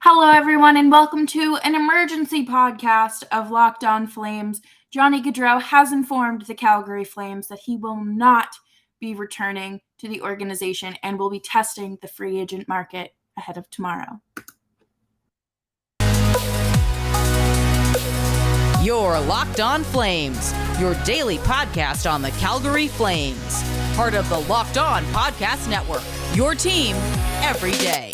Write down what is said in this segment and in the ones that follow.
Hello, everyone, and welcome to an emergency podcast of Locked On Flames. Johnny Gaudreau has informed the Calgary Flames that he will not be returning to the organization and will be testing the free agent market ahead of tomorrow. You're Locked On Flames, your daily podcast on the Calgary Flames. Part of the Locked On Podcast Network, your team every day.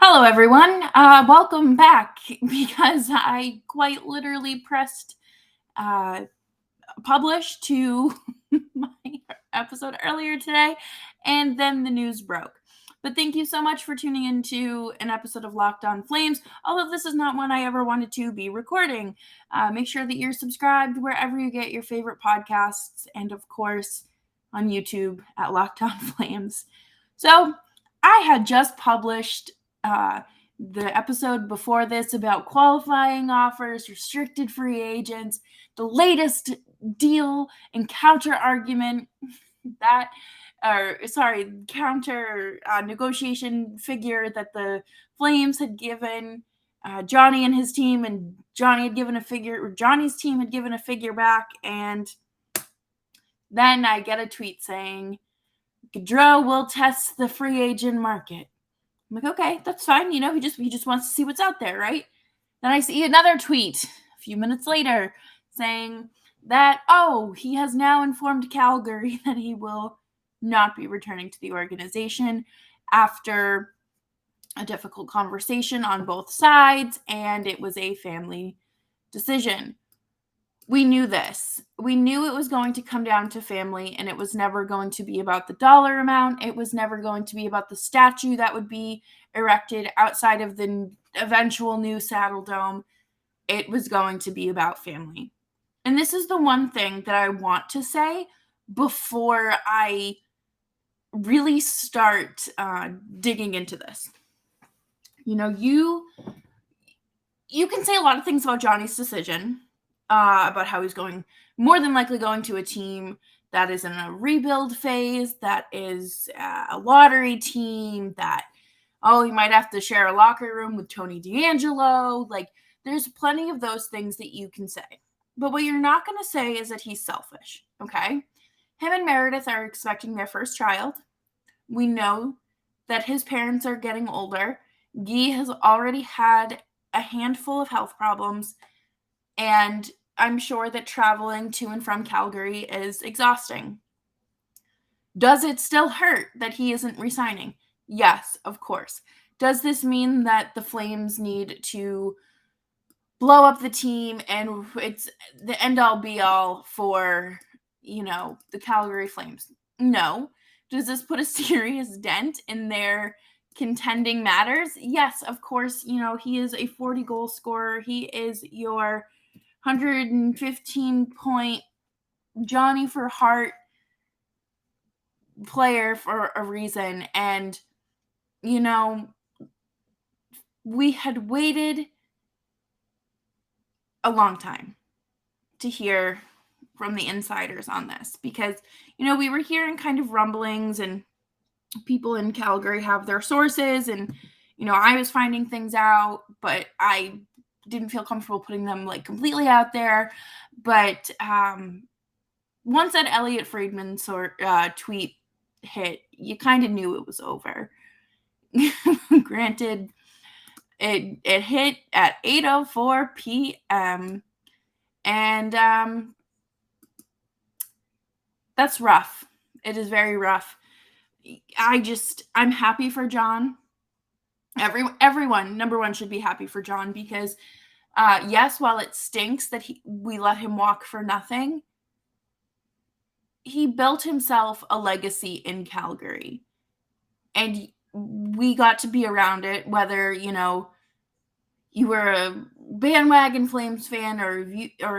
Hello, everyone. Welcome back, because I quite literally pressed publish to my episode earlier today, and then the news broke. But thank you so much for tuning into an episode of Locked On Flames. Although this is not one I ever wanted to be recording, make sure that you're subscribed wherever you get your favorite podcasts, and of course on YouTube at Locked On Flames. So I had just published the episode before this about qualifying offers, restricted free agents, the latest deal and counter argument counter negotiation figure that the Flames had given Johnny and his team, and Johnny's team had given a figure back, and then I get a tweet saying, Gaudreau will test the free agent market. I'm like, okay, that's fine. He just wants to see what's out there, right? Then I see another tweet a few minutes later saying that, he has now informed Calgary that he will not be returning to the organization after a difficult conversation on both sides, and it was a family decision. We knew this. We knew it was going to come down to family, and it was never going to be about the dollar amount. It was never going to be about the statue that would be erected outside of the eventual new Saddle Dome. It was going to be about family. And this is the one thing that I want to say before I really start digging into this. You can say a lot of things about Johnny's decision, about how he's more than likely going to a team that is in a rebuild phase, that is a lottery team, that, he might have to share a locker room with Tony D'Angelo. There's plenty of those things that you can say. But what you're not going to say is that he's selfish, okay? Him and Meredith are expecting their first child. We know that his parents are getting older. Guy has already had a handful of health problems, and I'm sure that traveling to and from Calgary is exhausting. Does it still hurt that he isn't resigning? Yes, of course. Does this mean that the Flames need to blow up the team and it's the end-all be-all for, the Calgary Flames? No. Does this put a serious dent in their contending matters? Yes, of course. He is a 40-goal scorer. He is your 115-point Johnny for heart player for a reason. And, we had waited a long time to hear from the insiders on this because, we were hearing kind of rumblings, and people in Calgary have their sources, and, I was finding things out, but I didn't feel comfortable putting them completely out there. But once that Elliot Friedman tweet hit, you kind of knew it was over. Granted, it hit at 8:04 p.m. and that's rough. It is very rough. I'm happy for John. Everyone, number one, should be happy for John because, yes, while it stinks that we let him walk for nothing, he built himself a legacy in Calgary, and we got to be around it, whether, you were a bandwagon Flames fan or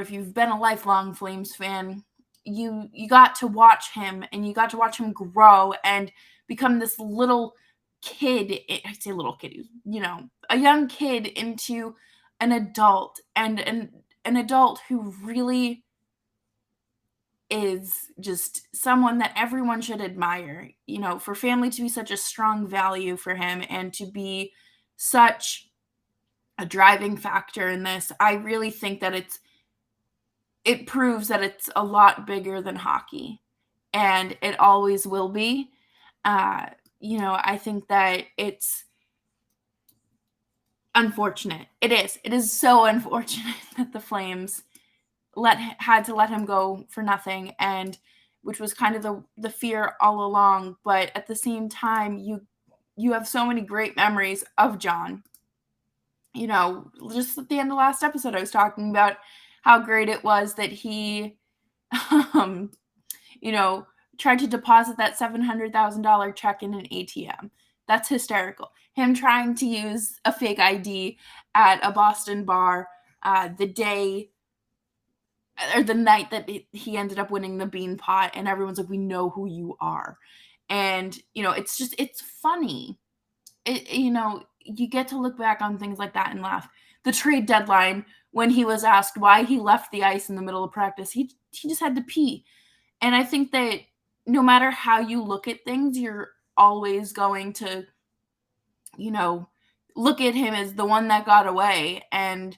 if you've been a lifelong Flames fan. You got to watch him, and you got to watch him grow and become this little kid. I say little kid, a young kid into an adult, and an adult who really is just someone that everyone should admire. For family to be such a strong value for him and to be such a driving factor in this, I really think that it proves that it's a lot bigger than hockey, and it always will be. I think that it's unfortunate. It is so unfortunate that the Flames had to let him go for nothing, and which was kind of the fear all along. But at the same time, you have so many great memories of John. Just at the end of last episode, I was talking about how great it was that he, tried to deposit that $700,000 check in an ATM. That's hysterical. Him trying to use a fake ID at a Boston bar the day or the night that he ended up winning the Bean Pot, and everyone's like, we know who you are. And, it's funny. You get to look back on things like that and laugh. The trade deadline, when he was asked why he left the ice in the middle of practice, he just had to pee. And I think that no matter how you look at things, you're always going to, look at him as the one that got away. And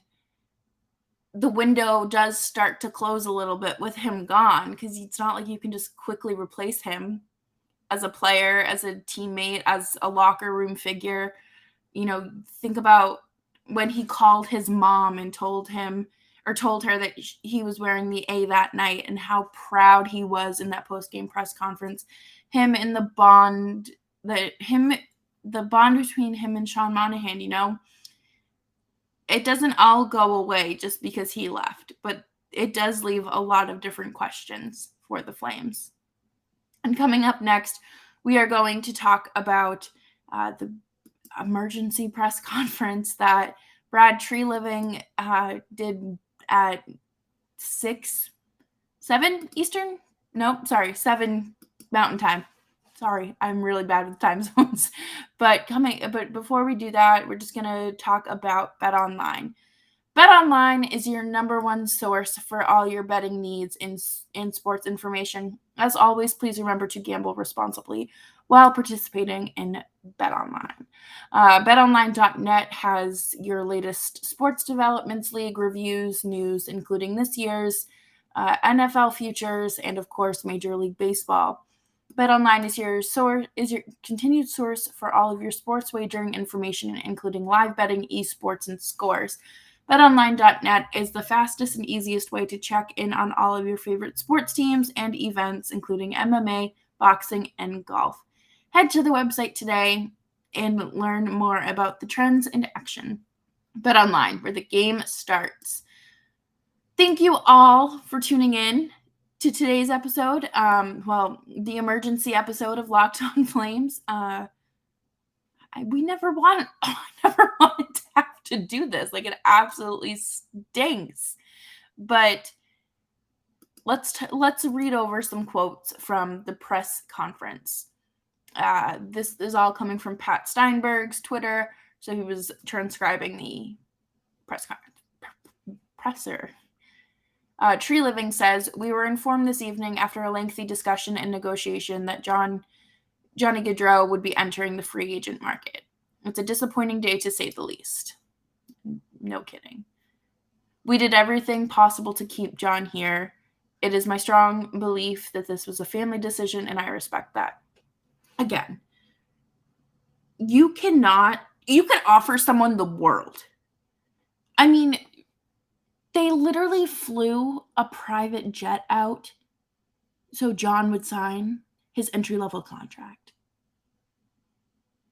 the window does start to close a little bit with him gone, because it's not like you can just quickly replace him as a player, as a teammate, as a locker room figure. Think about when he called his mom and told her that he was wearing the A that night, and how proud he was in that post-game press conference. The bond between him and Sean Monahan, it doesn't all go away just because he left, but it does leave a lot of different questions for the Flames. And coming up next, we are going to talk about the emergency press conference that Brad Treliving did at 7 Eastern? Nope, sorry, 7 Mountain Time. Sorry, I'm really bad with time zones. But before we do that, we're just going to talk about BetOnline. BetOnline is your number one source for all your betting needs in sports information. As always, please remember to gamble responsibly while participating in BetOnline. BetOnline.net has your latest sports developments, league reviews, news, including this year's NFL futures, and of course, Major League Baseball. BetOnline is your continued source for all of your sports wagering information, including live betting, esports, and scores. BetOnline.net is the fastest and easiest way to check in on all of your favorite sports teams and events, including MMA, boxing, and golf. Head to the website today and learn more about the trends in action. BetOnline, where the game starts. Thank you all for tuning in to today's episode. The emergency episode of Locked On Flames. We never wanted to have to do this. Like, it absolutely stinks. But let's read over some quotes from the press conference. This is all coming from Pat Steinberg's Twitter, so he was transcribing the press conference. Presser. Treliving says, we were informed this evening after a lengthy discussion and negotiation that Johnny Gaudreau would be entering the free agent market. It's a disappointing day, to say the least. No kidding. We did everything possible to keep John here. It is my strong belief that this was a family decision, and I respect that. Again, you can offer someone the world. I mean, they literally flew a private jet out so John would sign his entry-level contract.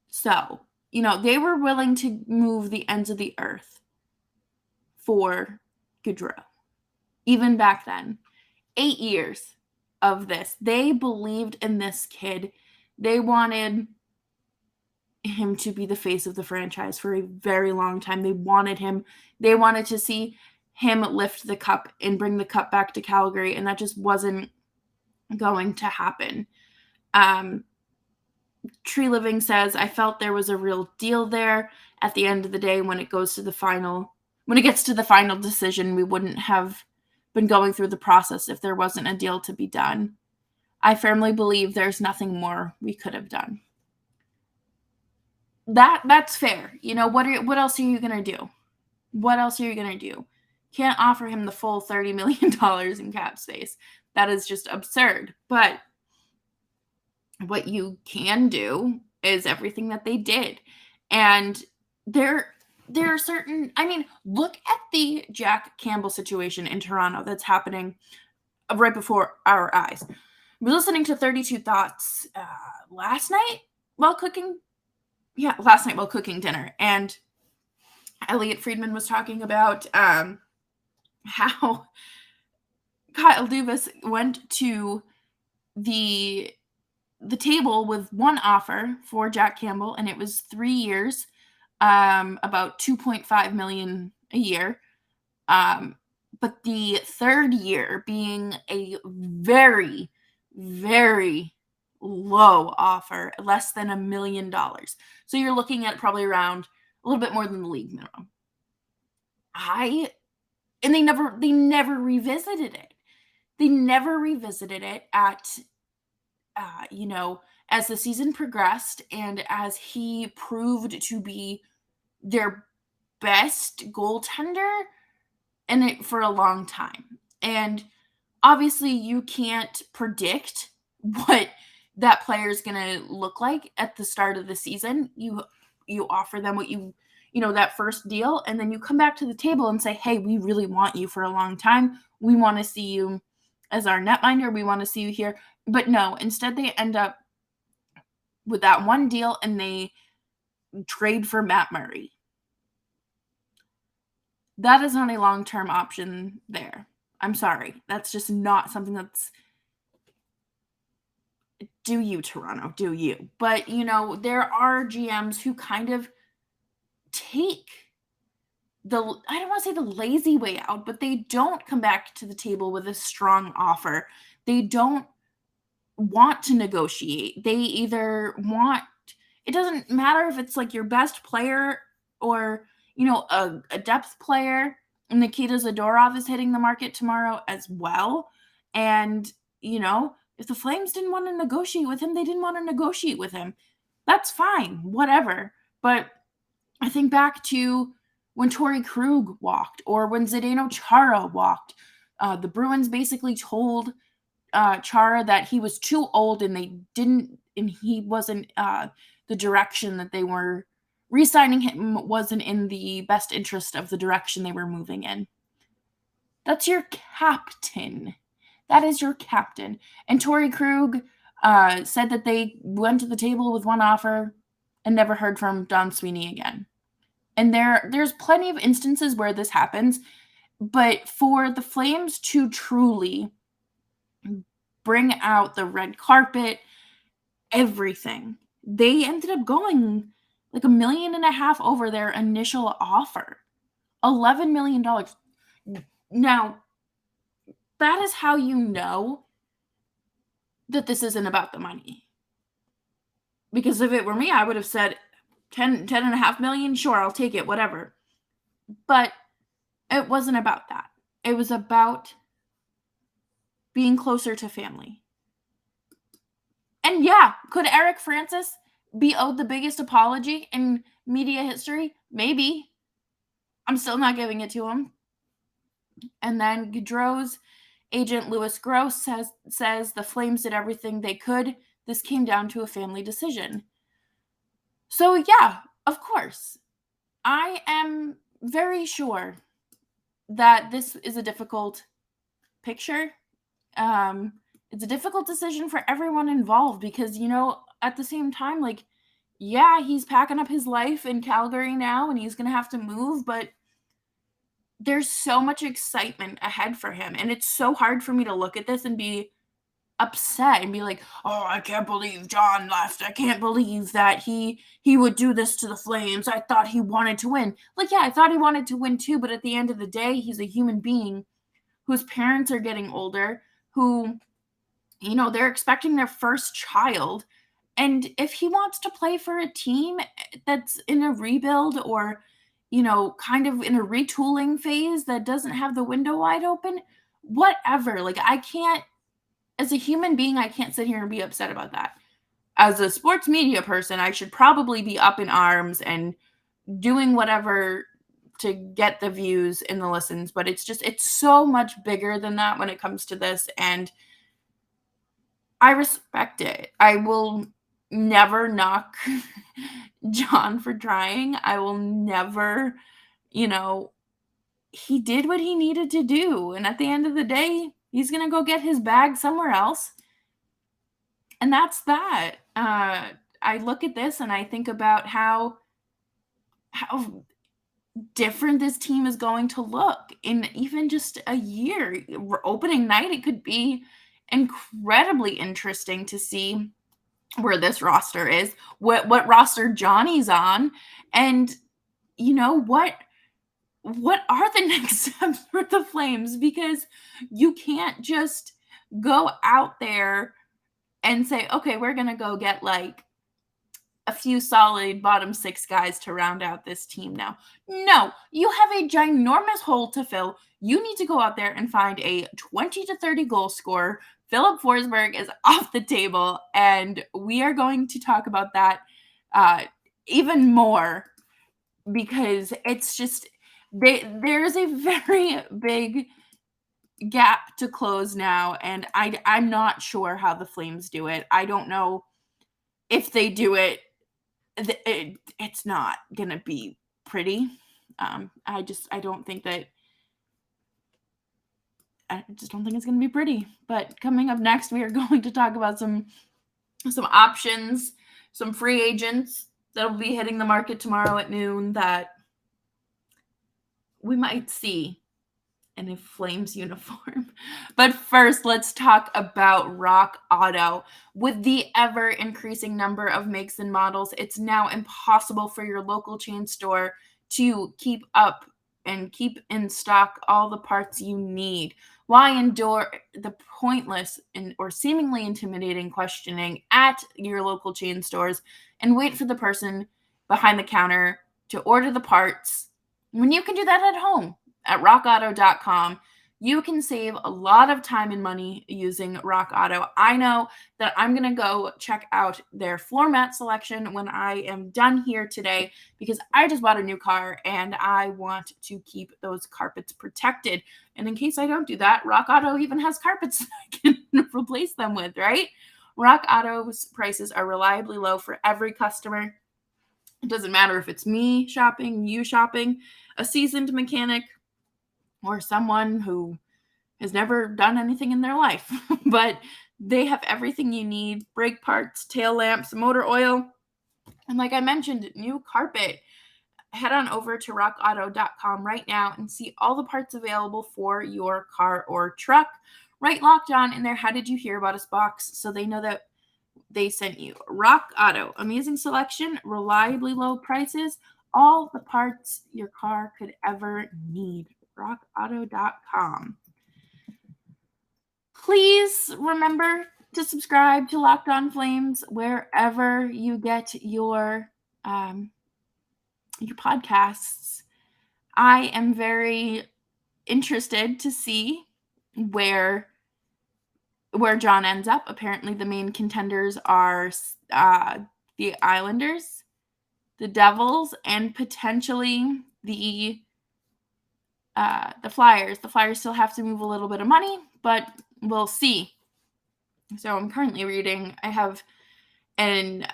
So, they were willing to move the ends of the earth for Gaudreau. Even back then. 8 years of this. They believed in this kid. They wanted him to be the face of the franchise for a very long time. They wanted to see him lift the cup and bring the cup back to Calgary, and that just wasn't going to happen. Treliving says, I felt there was a real deal there. At the end of the day, when it gets to the final decision, we wouldn't have been going through the process if there wasn't a deal to be done. I firmly believe there's nothing more we could have done. That's fair. What else are you going to do? What else are you going to do? Can't offer him the full $30 million in cap space. That is just absurd. But what you can do is everything that they did. And there are certain, look at the Jack Campbell situation in Toronto that's happening right before our eyes. We're listening to 32 Thoughts last night while cooking dinner. And Elliot Friedman was talking about how Kyle Dubas went to the table with one offer for Jack Campbell, and it was 3 years, about $2.5 million a year. But the third year being a very, very low offer, less than $1 million. So you're looking at probably around a little bit more than the league minimum. And they never revisited it. They never revisited it at, as the season progressed and as he proved to be their best goaltender in it for a long time. And obviously you can't predict what that player is going to look like at the start of the season. You offer them what that first deal, and then you come back to the table and say, hey, we really want you for a long time. We want to see you as our netminder. We want to see you here. But no, instead they end up with that one deal and they trade for Matt Murray. That is not a long-term option there. I'm sorry. That's just not something that's... Do you, Toronto? Do you? But, there are GMs who kind of take I don't want to say the lazy way out, but they don't come back to the table with a strong offer. They don't want to negotiate. They either want... It doesn't matter if it's like your best player or, a depth player. Nikita Zadorov is hitting the market tomorrow as well. And, if the Flames didn't want to negotiate with him, they didn't want to negotiate with him. That's fine, whatever. But I think back to when Torrey Krug walked or when Zdeno Chara walked. The Bruins basically told Chara that he was too old and he wasn't the direction that they were re-signing him wasn't in the best interest of the direction they were moving in. That's your captain. That is your captain. And Torrey Krug said that they went to the table with one offer and never heard from Don Sweeney again. And there's plenty of instances where this happens, but for the Flames to truly bring out the red carpet, everything, they ended up going like $1.5 million over their initial offer. $11 million. Now, that is how you know that this isn't about the money. Because if it were me, I would have said $10.5 million, sure, I'll take it, whatever. But it wasn't about that. It was about being closer to family. And yeah, could Eric Francis be owed the biggest apology in media history? Maybe. I'm still not giving it to him. And then Gaudreau's agent, Louis Gross, says the Flames did everything they could. This came down to a family decision. So yeah, of course. I am very sure that this is a difficult picture. It's a difficult decision for everyone involved because, at the same time, he's packing up his life in Calgary now and he's going to have to move, but there's so much excitement ahead for him. And it's so hard for me to look at this and be upset and be like, oh, I can't believe John left. I can't believe that he would do this to the Flames. I thought he wanted to win. I thought he wanted to win too, but at the end of the day, he's a human being whose parents are getting older, who, they're expecting their first child. And if he wants to play for a team that's in a rebuild or, kind of in a retooling phase that doesn't have the window wide open, whatever. Like, I can't, as a human being, I can't sit here and be upset about that. As a sports media person, I should probably be up in arms and doing whatever to get the views and the listens, but it's so much bigger than that when it comes to this, and I respect it. I will never knock John for trying. I will never, he did what he needed to do, and at the end of the day, he's going to go get his bag somewhere else. And that's that. I look at this and I think about how different this team is going to look in even just a year. Opening night, it could be incredibly interesting to see where this roster is, what roster Johnny's on, and what are the next steps for the Flames, because you can't just go out there and say, okay, we're going to go get like a few solid bottom six guys to round out this team now. No, you have a ginormous hole to fill. You need to go out there and find a 20 to 30 goal scorer. Philip Forsberg is off the table, and we are going to talk about that even more, because it's just there's a very big gap to close now, and I'm not sure how the Flames do it. I don't know if they do it. It's not gonna be pretty. I don't think it's gonna be pretty. But coming up next, we are going to talk about some options, some free agents that'll be hitting the market tomorrow at noon that we might see in a Flames uniform. But first, let's talk about Rock Auto. With the ever-increasing number of makes and models, it's now impossible for your local chain store to keep up and keep in stock all the parts you need. Why endure the pointless or seemingly intimidating questioning at your local chain stores and wait for the person behind the counter to order the parts when you can do that at home? At rockauto.com, you can save a lot of time and money using Rock Auto. I know that I'm going to go check out their floor mat selection when I am done here today, because I just bought a new car and I want to keep those carpets protected. And in case I don't do that, Rock Auto even has carpets I can replace them with, right? Rock Auto's prices are reliably low for every customer. It doesn't matter if it's me shopping, you shopping, a seasoned mechanic, or someone who has never done anything in their life. But they have everything you need: brake parts, tail lamps, motor oil, and like I mentioned, new carpet. Head on over to rockauto.com right now and see all the parts available for your car or truck. Right locked on in their How Did You Hear About Us box, so they know that they sent you. Rock Auto, amazing selection, reliably low prices, all the parts your car could ever need. rockauto.com. Please remember to subscribe to Locked On Flames wherever you get your podcasts. I am very interested to see where John ends up. Apparently, the main contenders are the Islanders, the Devils, and potentially the Flyers. The Flyers still have to move a little bit of money, but we'll see. So I'm currently reading. I have an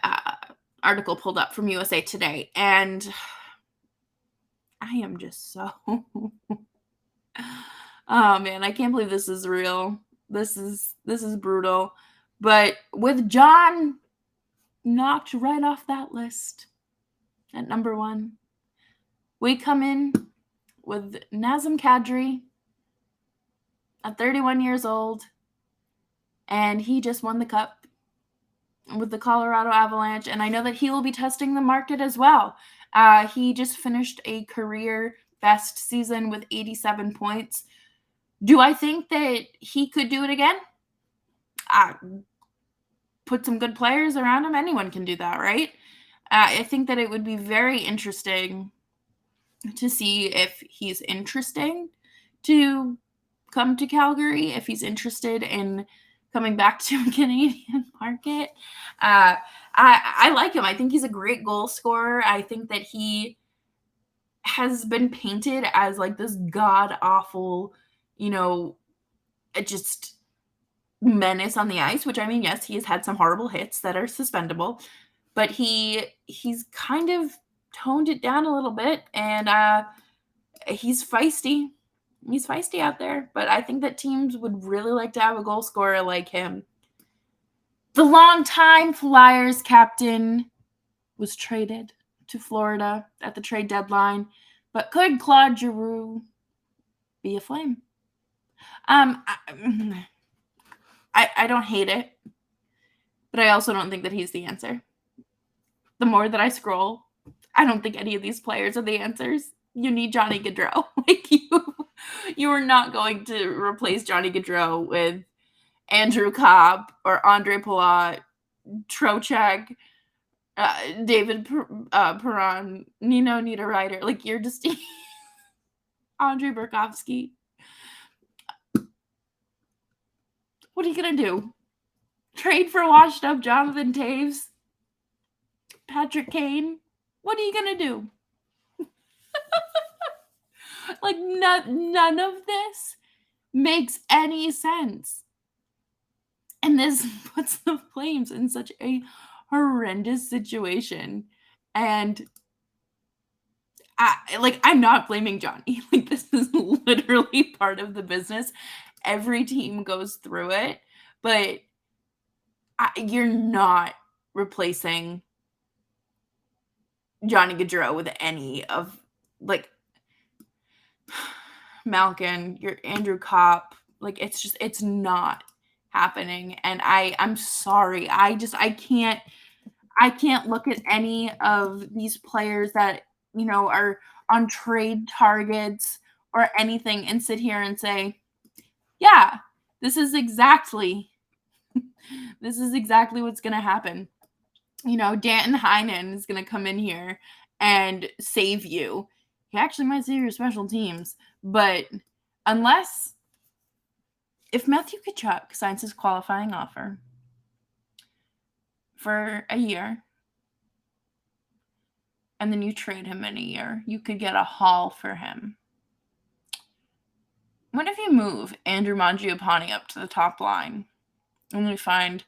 article pulled up from USA Today, and I am just so oh man, I can't believe this is real. This is brutal. But with John knocked right off that list at number 1, we come in with Nazem Kadri at 31 years old, and he just won the cup with the Colorado Avalanche, and I know that he will be testing the market as well. He just finished a career best season with 87 points. Do I think that he could do it again? Put some good players around him. Anyone can do that, right? I think that it would be very interesting to see if he's interesting to come to Calgary if he's interested in coming back to a Canadian market. I like him. I think he's a great goal scorer. I think that he has been painted as like this god awful, just menace on the ice, which, I mean, yes, he has had some horrible hits that are suspendable, but he's kind of toned it down a little bit, and he's feisty. He's feisty out there, but I think that teams would really like to have a goal scorer like him. The longtime Flyers captain was traded to Florida at the trade deadline, but could Claude Giroux be a Flame? I don't hate it, but I also don't think that he's the answer. The more that I scroll, I don't think any of these players are the answers. You need Johnny Gaudreau. Like, you are not going to replace Johnny Gaudreau with Andrew Copp or Andre Palat, Trocheck, David Perron, Nino Niederreiter. Like, you're just Andre Burakovsky. What are you gonna do? Trade for washed up Jonathan Toews? Patrick Kane? What are you gonna do? Like, none of this makes any sense. And this puts the Flames in such a horrendous situation. And I'm not blaming Johnny. Like, this is literally part of the business. Every team goes through it, but you're not replacing Johnny Gaudreau with any of, like, Malkin, your Andrew Copp. Like, it's not happening. And I'm sorry. I can't look at any of these players that, are on trade targets or anything and sit here and say, yeah, this is exactly what's going to happen. Danton Heinen is going to come in here and save you. He actually might save your special teams, but if Matthew Tkachuk signs his qualifying offer for a year, and then you trade him in a year, you could get a haul for him. What if you move Andrew Mangiapane up to the top line and we find,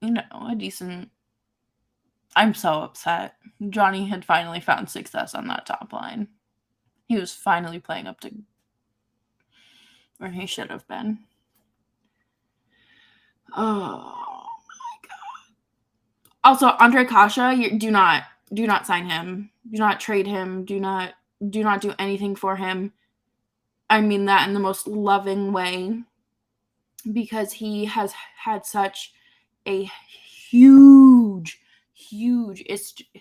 a decent... I'm so upset. Johnny had finally found success on that top line. He was finally playing up to where he should have been. Oh my God. Also, Andre Kasha, do not sign him. Do not trade him. Do not do anything for him. I mean that in the most loving way, because he has had such a huge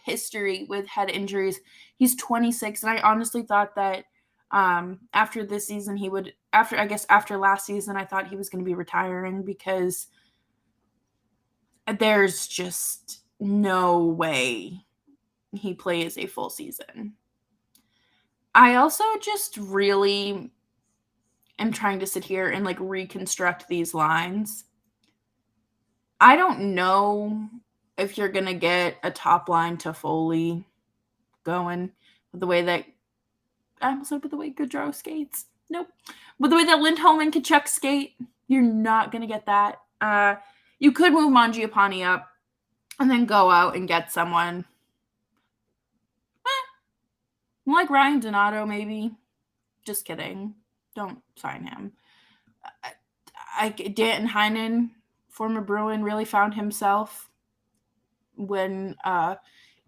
history with head injuries. He's 26, and I honestly thought that after this season he would, after last season, I thought he was going to be retiring, because there's just no way he plays a full season. I also just really am trying to sit here and reconstruct these lines. I don't know if you're going to get a top line Toffoli going with the way that Gaudreau skates. Nope. With the way that Lindholm and Tkachuk skate, you're not going to get that. You could move Mangiapane up and then go out and get someone like Ryan Donato, maybe. Just kidding. Don't sign him. Danton Heinen, former Bruin, really found himself when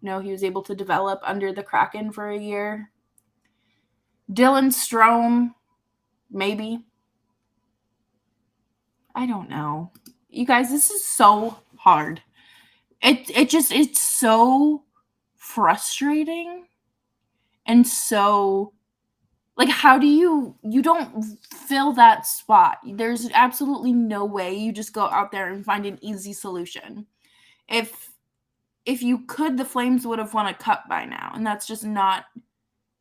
he was able to develop under the Kraken for a year. Dylan Strome, maybe. I don't know. You guys, this is so hard. It's so frustrating, and so, how do you don't fill that spot? There's absolutely no way you just go out there and find an easy solution. If you could, the Flames would have won a cup by now, and that's just not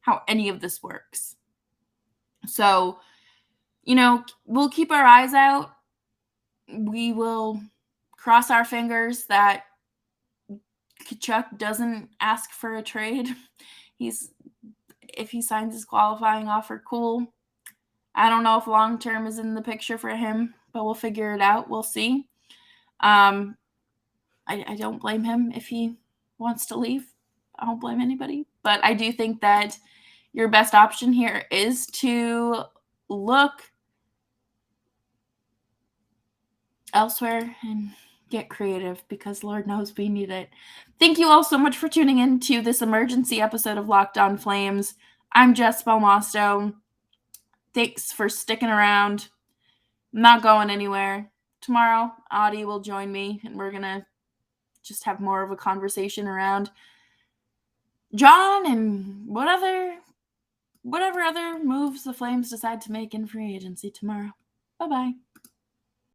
how any of this works. So, we'll keep our eyes out. We will cross our fingers that Tkachuk doesn't ask for a trade. If he signs his qualifying offer, cool. I don't know if long term is in the picture for him, but we'll figure it out. We'll see. I don't blame him if he wants to leave. I don't blame anybody. But I do think that your best option here is to look elsewhere and get creative, because Lord knows we need it. Thank you all so much for tuning in to this emergency episode of Locked On Flames. I'm Jess Belmosto. Thanks for sticking around. I'm not going anywhere. Tomorrow, Audie will join me, and we're going to just have more of a conversation around John and whatever other moves the Flames decide to make in free agency tomorrow. Bye-bye.